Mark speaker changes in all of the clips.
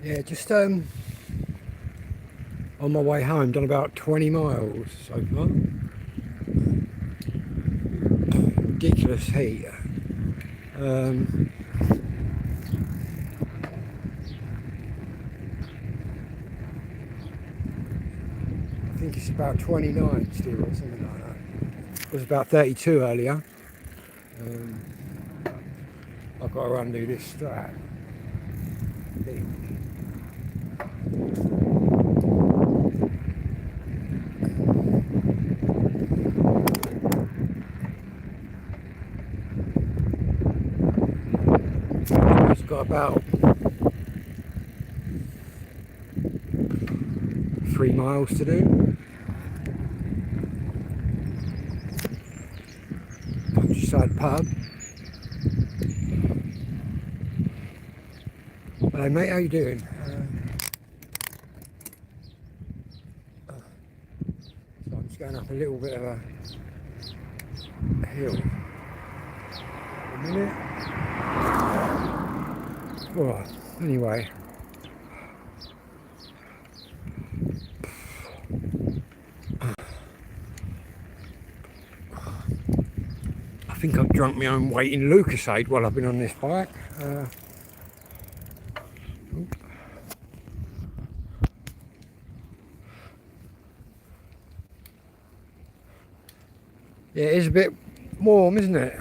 Speaker 1: Yeah, just on my way home, done about 20 miles so far. Ridiculous heat. Um, I think it's about 29 still or something like that. It was about 32 earlier. I've got to undo this strap. It's got about 3 miles to do. Countryside pub. Hello mate, how you doing? So I'm just going up a little bit of a hill. A minute. Oh, anyway. I think I've drunk my own weight in Lucozade while I've been on this bike. Yeah, it is a bit warm, isn't it?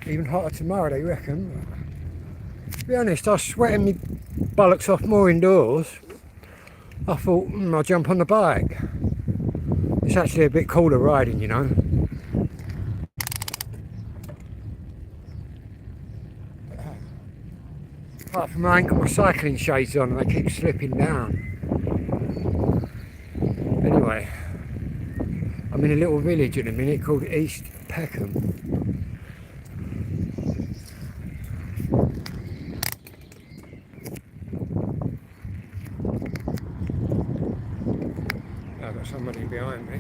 Speaker 1: Even hotter tomorrow, they reckon. To be honest, I was sweating me bollocks off more indoors. I thought, I'll jump on the bike. It's actually a bit cooler riding, you know. Apart from I ain't got my cycling shades on and they keep slipping down. Anyway, I'm in a little village in a minute called East Peckham. I've got somebody behind me.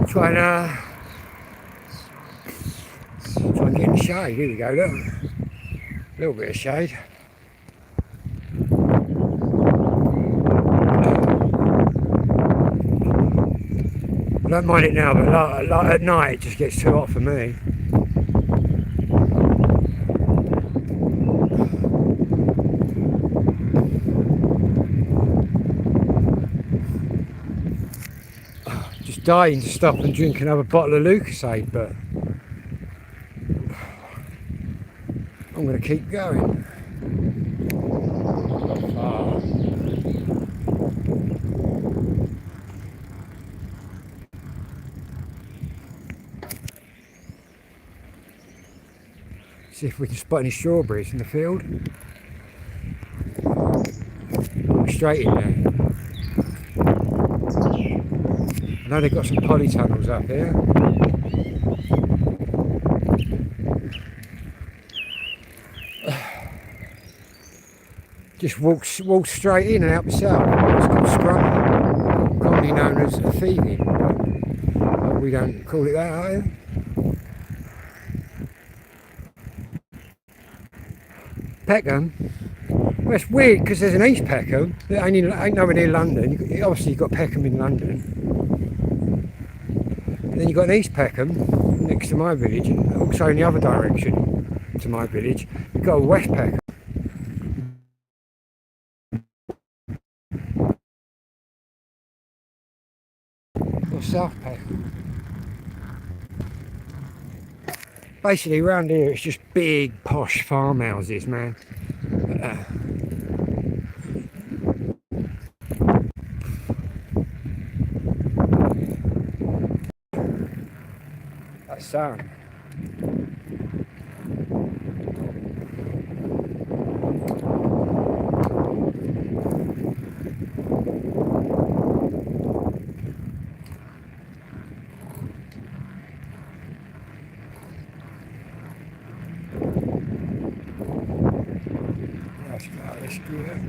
Speaker 1: Try and get in the shade. Here we go, look. A little bit of shade. I don't mind it now, but like at night it just gets too hot for me. Just dying to stop and drink another bottle of Lucozade, but I'm going to keep going. See if we can spot any strawberries in the field. Straight in there. I know they've got some polytunnels up here. Just walk straight in and out the south. It's called Scrum, commonly known as a thieving. But we don't call it that, are you? Peckham? Well, it's weird because there's an East Peckham. Ain't nowhere near London. Obviously you've got Peckham in London. And then you've got an East Peckham next to my village, and also in the other direction to my village. You've got a West Peckham. Or South Peckham. Basically around here it's just big posh farmhouses, man. That sound. Let's get out of this gear.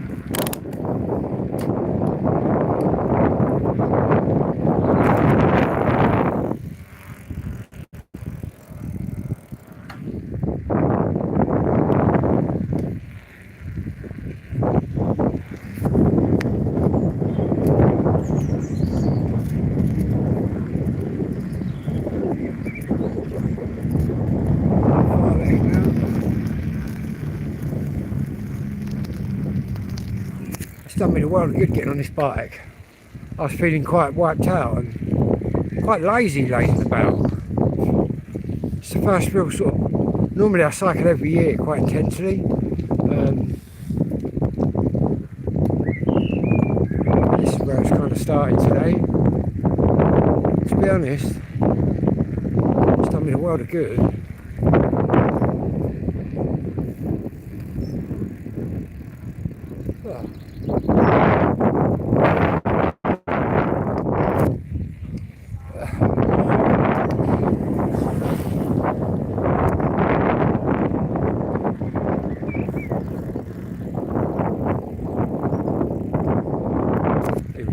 Speaker 1: It's done me the world of good getting on this bike. I was feeling quite wiped out and quite lazy about. It's the first real sort of, normally I cycle every year quite intensely. This is where it's kind of started today. To be honest, it's done me the world of good.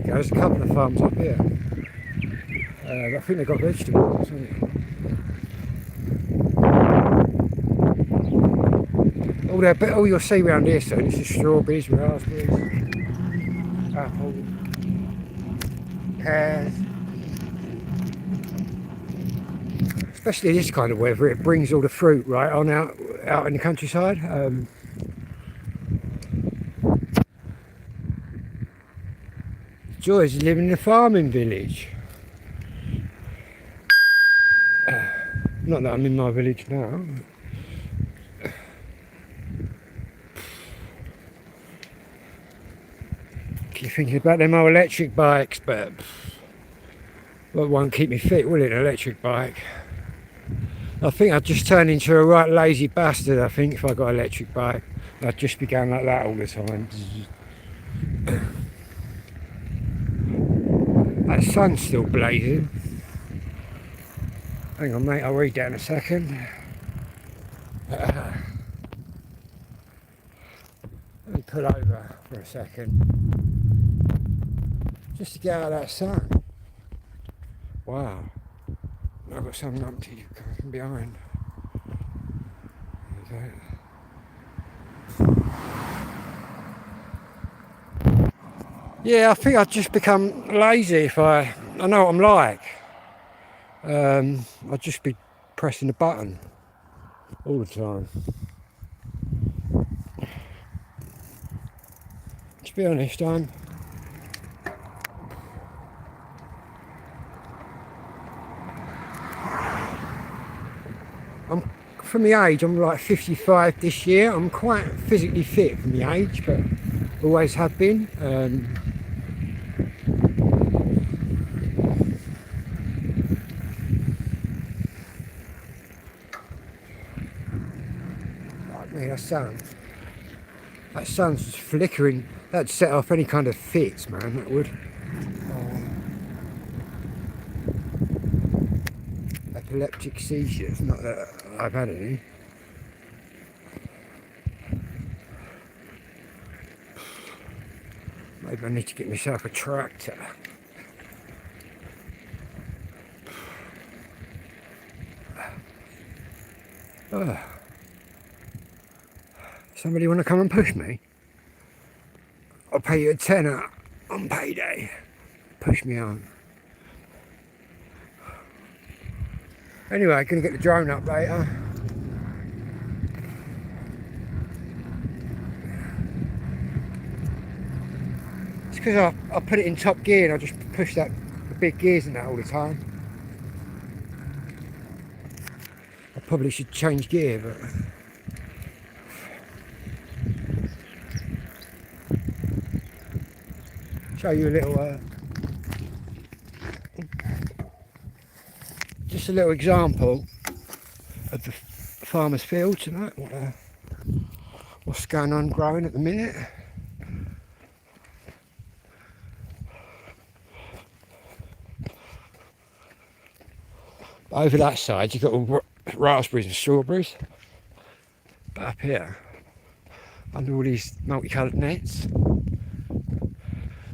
Speaker 1: There's a couple of farms up here. I think they've got vegetables, haven't they? All you'll see around here soon is strawberries, raspberries, apples, pears. Especially this kind of weather, it brings all the fruit right on out in the countryside. Joys of living in a farming village. Not that I'm in my village now. Keep thinking about them old electric bikes, but well, it won't keep me fit, will it, an electric bike? I think I'd just turn into a right lazy bastard, I think, if I got an electric bike. I'd just be going like that all the time. That sun's still blazing. Hang on, mate, I'll read that in a second. Let me pull over for a second. Just to get out of that sun. Wow. I've got some numpty coming behind. Yeah, I think I'd just become lazy if I know what I'm like. I'd just be pressing the button all the time. To be honest, I'm from the age, I'm like 55 this year. I'm quite physically fit from the age, but always have been. That sun's just flickering. That'd set off any kind of fits, man, that would. Epileptic seizures, not that I've had any. Maybe I need to get myself a tractor. Oh. Somebody want to come and push me? I'll pay you a tenner on payday. Push me on. Anyway, gonna get the drone up later. It's because I put it in top gear and I just push the big gears in that all the time. I probably should change gear, but show you a little just a little example of the farmer's field tonight. What's going on growing at the minute. Over that side you've got all raspberries and strawberries, but up here under all these multicoloured nets.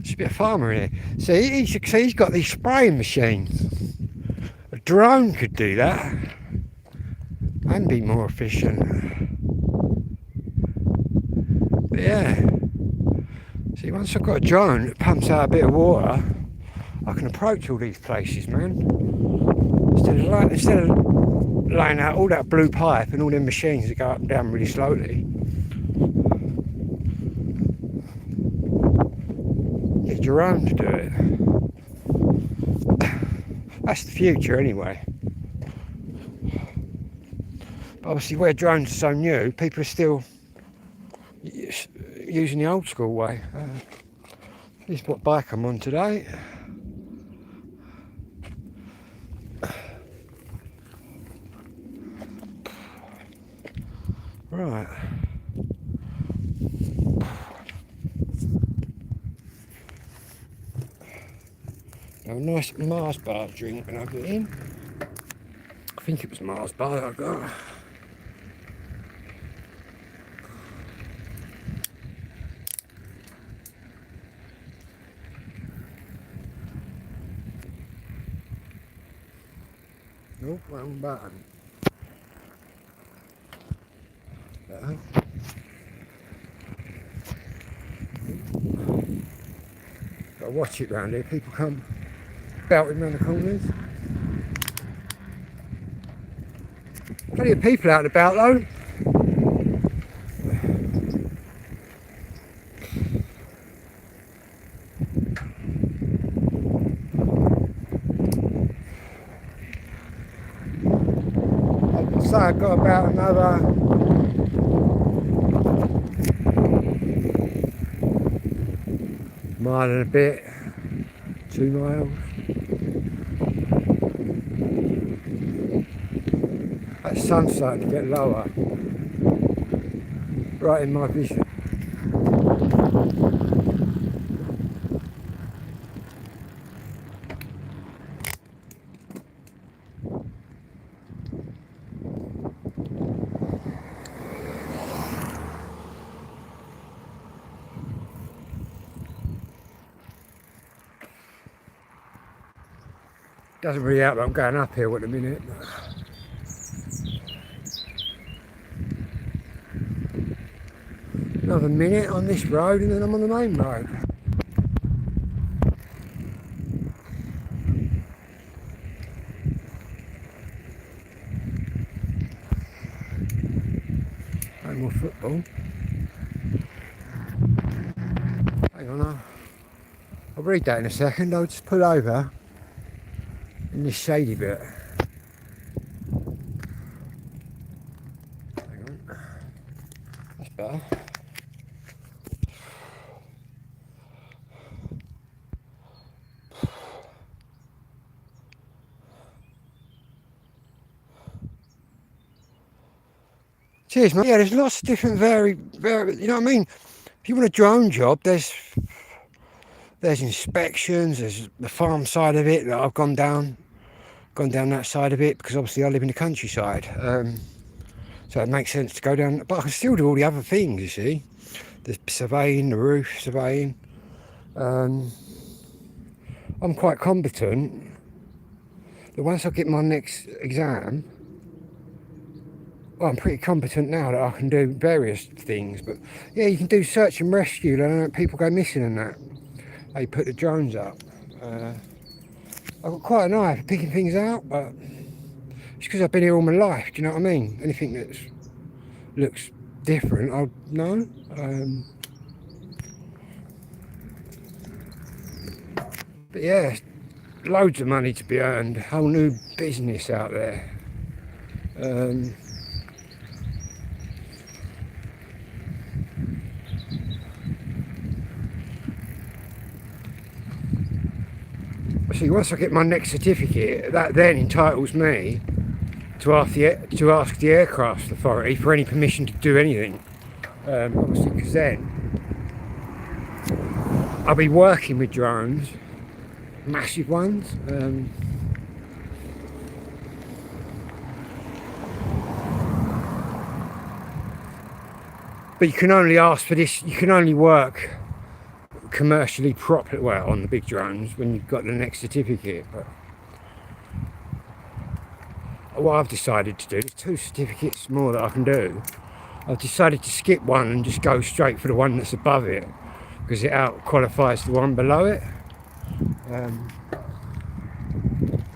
Speaker 1: Should be a farmer here. See, he's got these spraying machines. A drone could do that and be more efficient. But yeah, see, once I've got a drone that pumps out a bit of water, I can approach all these places, man. Instead of laying out all that blue pipe and all them machines that go up and down really slowly. Get a drone to do it. That's the future anyway. But obviously where drones are so new, people are still using the old school way. This is what bike I'm on today. Right. Have a nice Mars bar drink when I get in. I think it was Mars bar that I got. Nope, wrong button. Gotta watch it round here. People come belting round the corners. Plenty of people out and about though. So I've got about another mile and a bit, 2 miles. That sun's starting to get lower, right in my vision. Doesn't really help that I'm going uphill at the minute. Another minute on this road and then I'm on the main road. No more football. Hang on, I'll read that in a second. I'll just pull over in this shady bit. Hang on. That's better. Cheers, mate. Yeah, there's lots of different very, you know what I mean? If you want a drone job, there's inspections, there's the farm side of it that I've gone down that side of it because obviously I live in the countryside. So it makes sense to go down, but I can still do all the other things, you see. The surveying, the roof surveying. I'm quite competent. But once I get my next exam, well, I'm pretty competent now that I can do various things. But yeah, you can do search and rescue. I don't know, people go missing and that. They put the drones up. I've got quite an eye for picking things out, but it's because I've been here all my life. Do you know what I mean? Anything that looks different, I'll know. But yeah, loads of money to be earned. A whole new business out there. See, once I get my next certificate, that then entitles me to ask the aircraft authority for any permission to do anything. Obviously, because then I'll be working with drones, massive ones. but you can only ask for this, you can only work commercially properly, well, on the big drones when you've got the next certificate. But what I've decided to do, there's 2 certificates more that I can do. I've decided to skip one and just go straight for the one that's above it, because it out qualifies the one below it.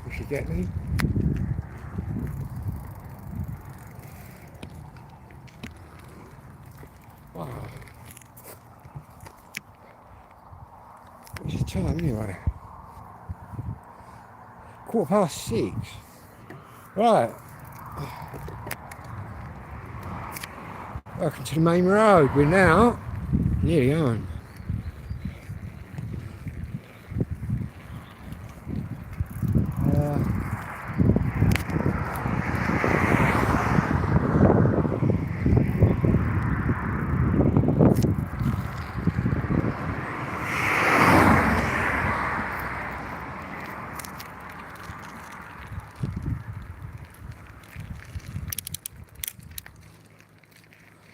Speaker 1: If you get me. Wow. What's the time anyway? 6:15. Right. Welcome to the main road. We're now nearly home.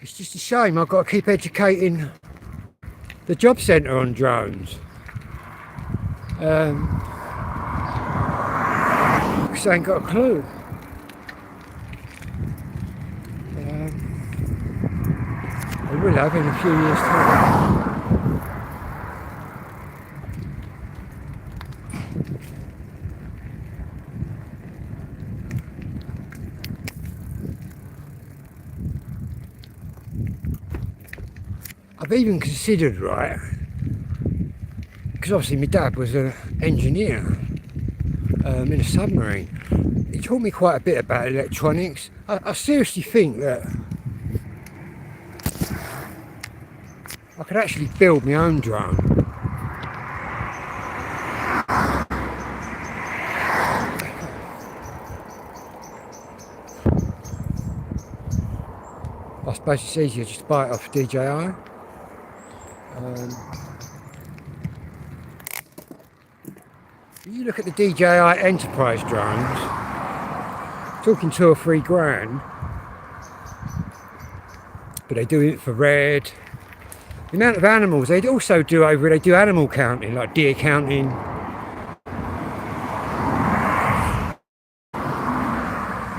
Speaker 1: It's just a shame I've got to keep educating the job centre on drones. Because I ain't got a clue. I will have in a few years' time. I've even considered, right, because obviously my dad was an engineer in a submarine. He taught me quite a bit about electronics. I seriously think that I could actually build my own drone. I suppose it's easier just to buy it off DJI. You look at the DJI Enterprise drones, talking 2 or 3 grand, but they do it for red. The amount of animals they also do over it, they do animal counting, like deer counting.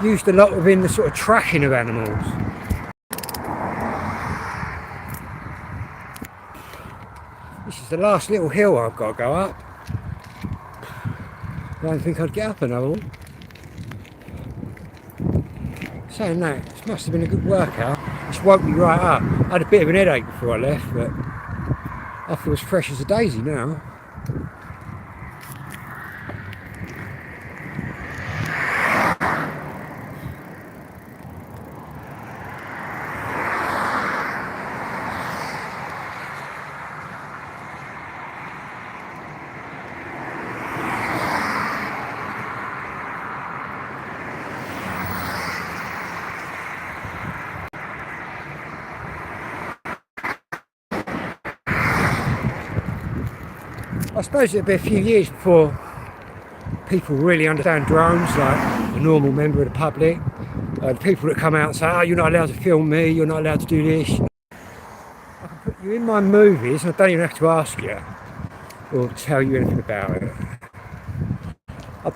Speaker 1: Used a lot within the sort of tracking of animals. This is the last little hill I've got to go up. I don't think I'd get up another one. Saying that, this must have been a good workout. This woke me right up. I had a bit of an headache before I left, but I feel as fresh as a daisy now. I suppose it'll be a few years before people really understand drones, like a normal member of the public. The people that come out and say, oh, you're not allowed to film me, you're not allowed to do this. I can put you in my movies and I don't even have to ask you or tell you anything about it.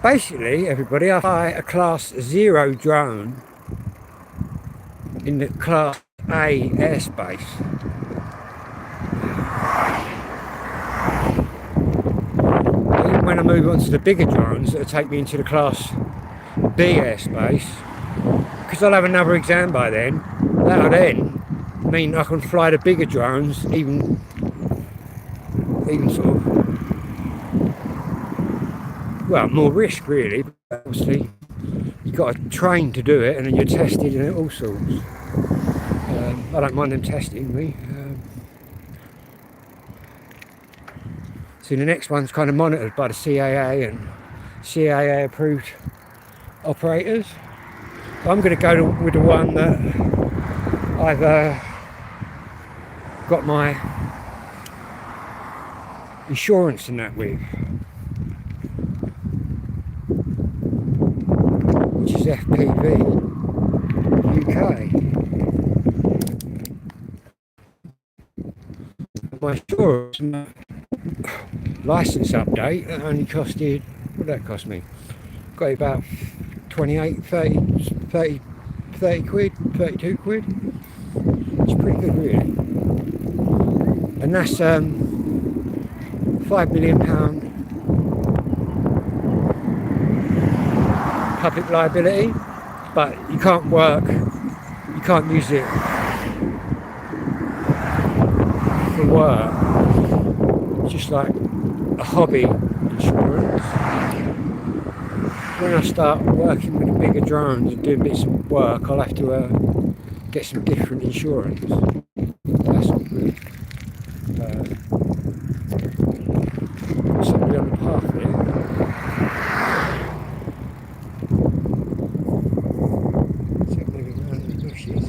Speaker 1: Basically, everybody, I fly a class 0 drone in the class A airspace. When I move on to the bigger drones that'll take me into the class B airspace, because I'll have another exam by then, that'll then mean I can fly the bigger drones, even sort of, well, more risk really, but obviously you've got to train to do it and then you're tested and all sorts. I don't mind them testing me. So the next one's kind of monitored by the CAA and CAA approved operators. But I'm going to go with the one that I've got my insurance and that with, which is FPV UK. my insurance license update, that only costed, what did that cost me? Got about 28, 30 quid, 32 quid. It's pretty good really. And that's £5 million public liability, but you can't work, you can't use it for work. It's just like a hobby insurance. When I start working with the bigger drones and doing bits of work, I'll have to get some different insurance. That's not good. Somebody on the path here. So moving around in the bushes.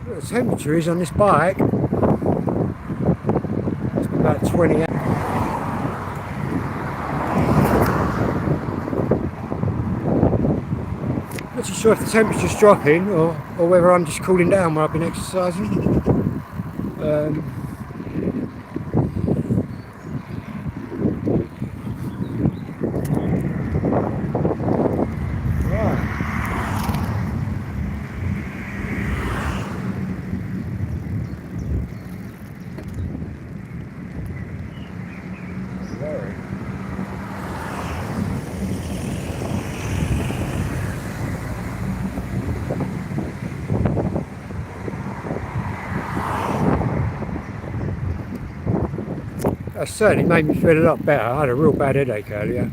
Speaker 1: The temperature is on this bike, it's about 28. Not too sure if the temperature's dropping or whether I'm just cooling down while I've been exercising. That certainly made me feel a lot better. I had a real bad headache earlier.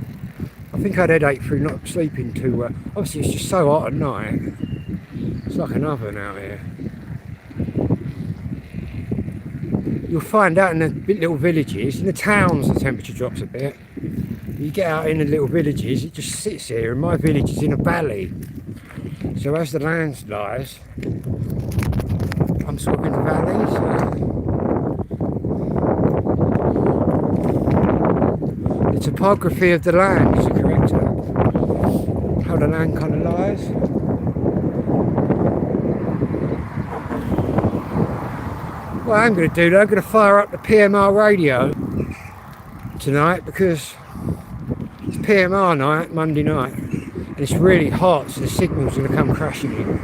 Speaker 1: I think I had a headache through not sleeping too well. Obviously it's just so hot at night. It's like an oven out here. You'll find out in the little villages, in the towns the temperature drops a bit. You get out in the little villages, it just sits here, and my village is in a valley. So as the land lies, I'm sort of in the valley, so the topography of the land is the correct term. How the land kind of lies. What I'm going to do though, I'm going to fire up the PMR radio tonight because it's PMR night, Monday night, and it's really hot, so the signal's going to come crashing in.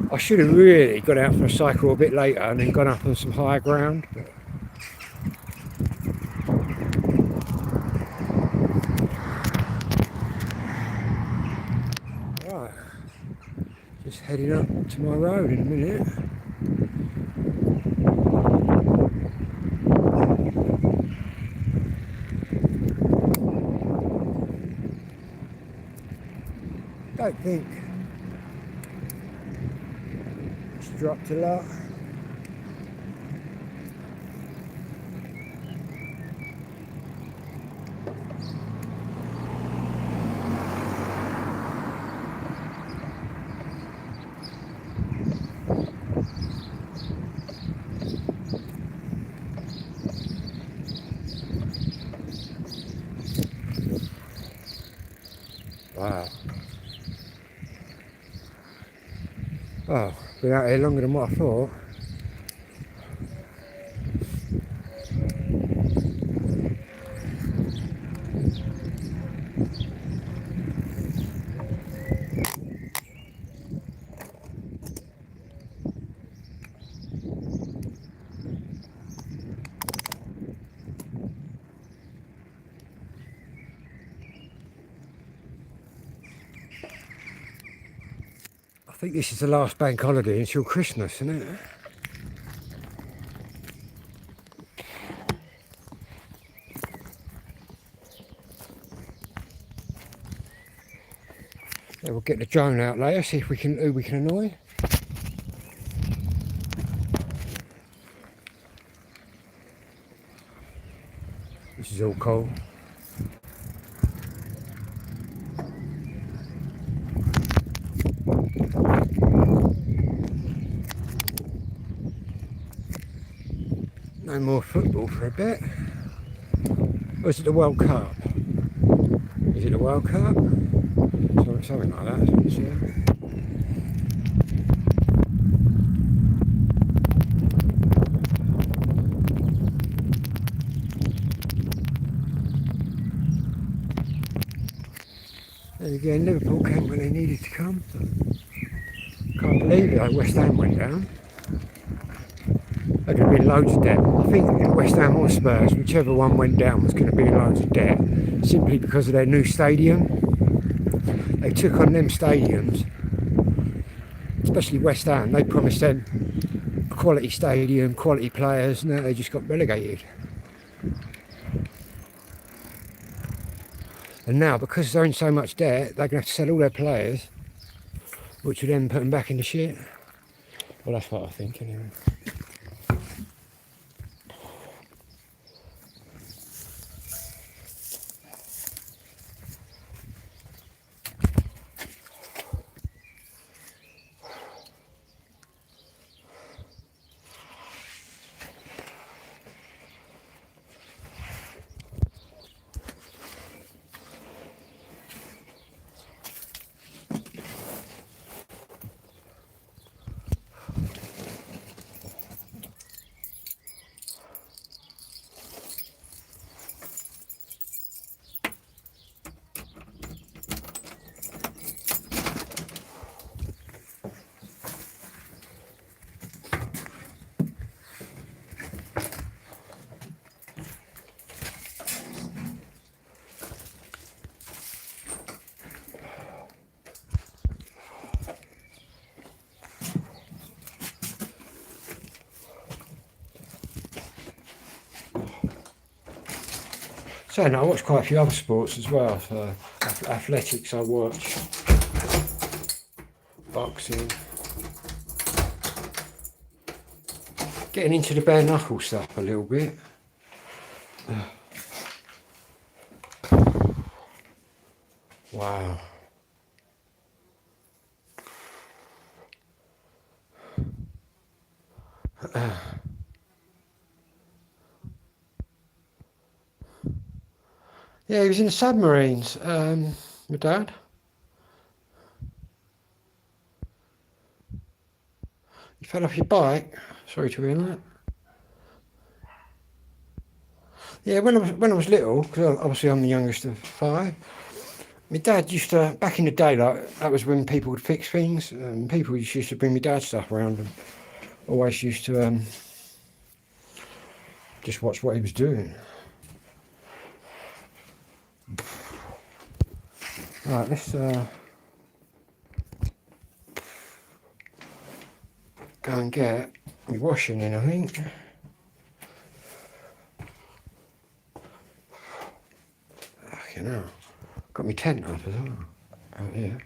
Speaker 1: I should have really got out for a cycle a bit later and then gone up on some higher ground. Right, just heading up to my road in a minute. Don't think it's dropped a lot. Wow. Oh, been out here longer than what I thought. think this is the last bank holiday until Christmas, isn't it? Yeah, we'll get the drone out later, see if we can who we can annoy. This is all cool. No more football for a bit. Or is it the World Cup? Is it the World Cup? Something like that, isn't it? There again, Liverpool came when they needed to come. Can't believe it, like West Ham went down. There'd have been loads of debt. I think West Ham or Spurs, whichever one went down, was going to be in loads of debt, simply because of their new stadium. They took on them stadiums, especially West Ham. They promised them a quality stadium, quality players, and now they just got relegated. And now, because they're in so much debt, they're going to have to sell all their players, which will then put them back in the shit. Well, that's what I think, anyway. So I watch quite a few other sports as well. So athletics I watch, boxing, getting into the bare knuckle stuff a little bit. Wow. Yeah, he was in the submarines, my dad. You fell off your bike? Sorry to hear that. Yeah, when I was little, because obviously I'm the youngest of 5, my dad used to, back in the day, like, that was when people would fix things, people used to bring my dad stuff around and always used to just watch what he was doing. Right, let's go and get my washing in, I think. You know, got my tent up as well out here.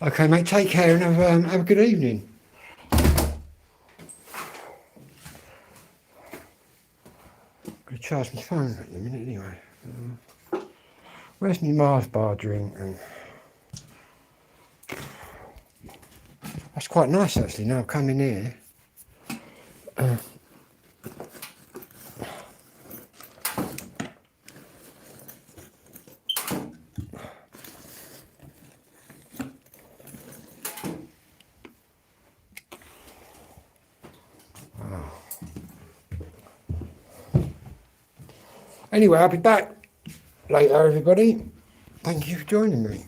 Speaker 1: Okay, mate, take care and have a good evening. I'm going to charge my phone at the minute anyway. Where's my Mars bar drink? And that's quite nice actually. Now coming here. Anyway, I'll be back later, everybody. Thank you for joining me.